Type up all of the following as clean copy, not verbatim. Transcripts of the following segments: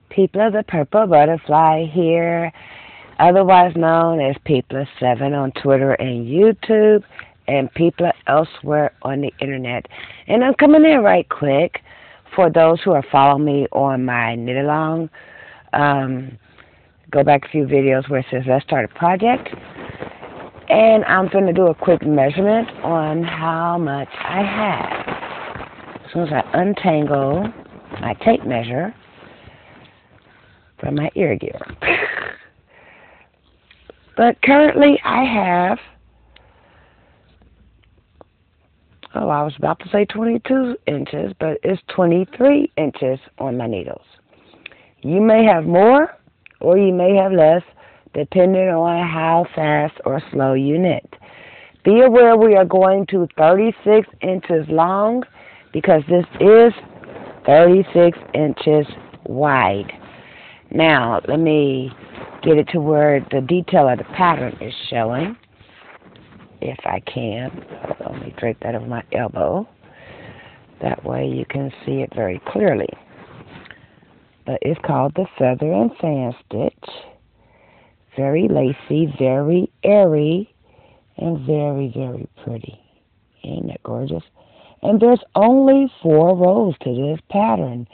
People of the Purple Butterfly here, otherwise known as People7 on Twitter and YouTube, and People elsewhere on the internet. And I'm coming in right quick for those who are following me on my knit along. Go back a few videos where it says let's start a project. And I'm going to do a quick measurement on how much I have. As soon as I untangle my tape measure from my ear gear. But currently I have, I was about to say 22 inches, but it's 23 inches on my needles. You may have more or you may have less, depending on how fast or slow you knit. Be aware we are going to 36 inches long because this is 36 inches wide. Now, let me get it to where the detail of the pattern is showing, if I can. Hold on, let me drape that over my elbow. That way you can see it very clearly. But it's called the Feather and Fan Stitch. Very lacy, very airy, and very, very pretty. Ain't that gorgeous? And there's only 4 rows to this pattern.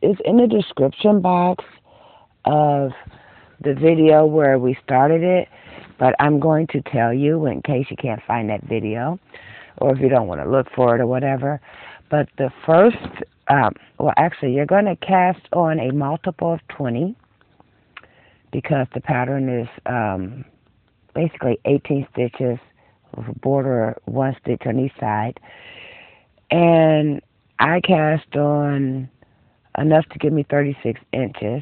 It's in the description box of the video where we started it, but I'm going to tell you in case you can't find that video or if you don't want to look for it or whatever. But the first, well, actually, you're going to cast on a multiple of 20 because the pattern is basically 18 stitches with a border 1 stitch on each side. And I cast on enough to give me 36 inches.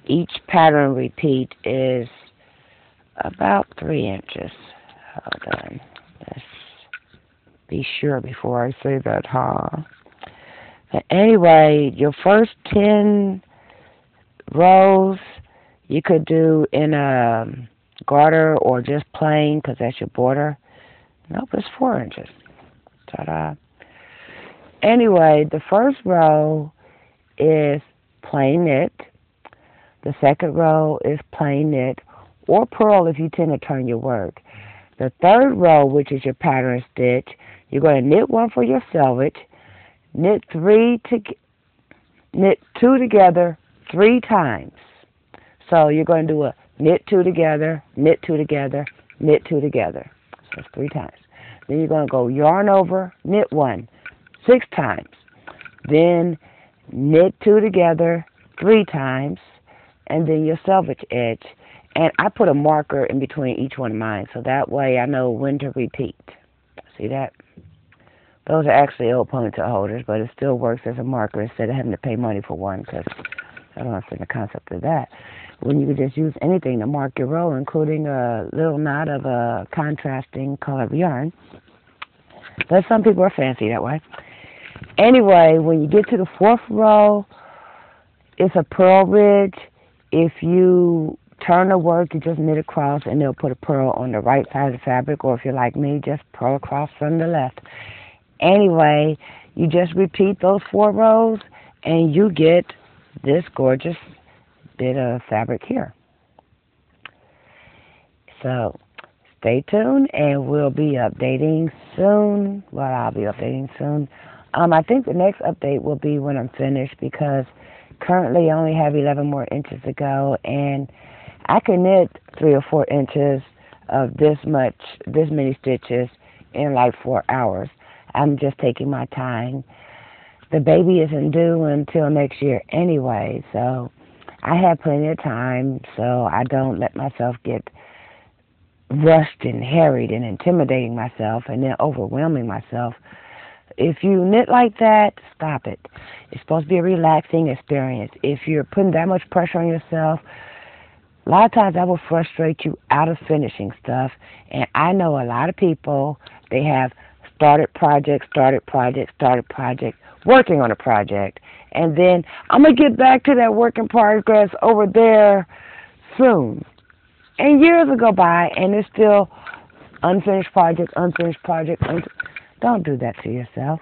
Each pattern repeat is about 3 inches. Hold on. Let's be sure before I say that, huh? But anyway, your first 10 rows you could do in a garter or just plain because that's your border. Nope, it's 4 inches. Ta-da. Anyway, the first row is plain knit. The second row is plain knit or purl if you tend to turn your work. The third row, which is your pattern stitch, you're going to knit 1 for your selvage, knit 2 together 3 times. So you're going to do a knit 2 together, knit 2 together, knit 2 together. So that's 3 times. Then you're going to go yarn over, knit 1 6 times. Then knit 2 together 3 times. And then your selvage edge. And I put a marker in between each one of mine, so that way I know when to repeat. See that? Those are actually old ponytail holders, but it still works as a marker instead of having to pay money for one, because I don't understand the concept of that. When you could just use anything to mark your row, including a little knot of a contrasting color of yarn. But some people are fancy that way. Anyway, when you get to the 4th row, it's a purl ridge. If you turn the work, you just knit across and they'll put a purl on the right side of the fabric, or if you're like me, just purl across from the left. Anyway, you just repeat those 4 rows and you get this gorgeous bit of fabric here. So stay tuned and we'll be updating soon. Well, I'll be updating soon. I think the next update will be when I'm finished because currently I only have 11 more inches to go, and I can knit 3 or 4 inches of this many stitches in like 4 hours. I'm just taking my time. The baby isn't due until next year anyway, so I have plenty of time, so I don't let myself get rushed and harried and intimidating myself and then overwhelming myself. If you knit like that, stop it. It's supposed to be a relaxing experience. If you're putting that much pressure on yourself, a lot of times that will frustrate you out of finishing stuff. And I know a lot of people, they have started projects, working on a project. And then, I'm going to get back to that work in progress over there soon. And years will go by, and it's still unfinished project. Don't do that to yourself.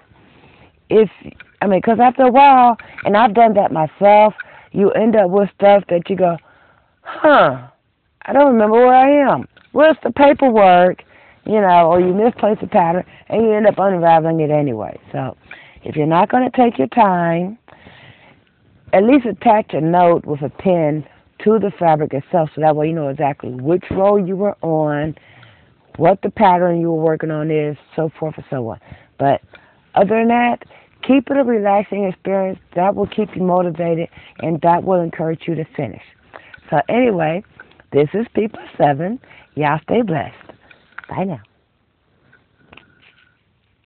Because after a while, and I've done that myself, you end up with stuff that you go, huh, I don't remember where I am. Where's the paperwork? Or you misplace a pattern and you end up unraveling it anyway. So if you're not going to take your time, at least attach a note with a pen to the fabric itself so that way you know exactly which row you were on, what the pattern you were working on is, so forth and so on. But other than that, keep it a relaxing experience. That will keep you motivated and that will encourage you to finish. So anyway, this is P+7. Y'all stay blessed. Bye now.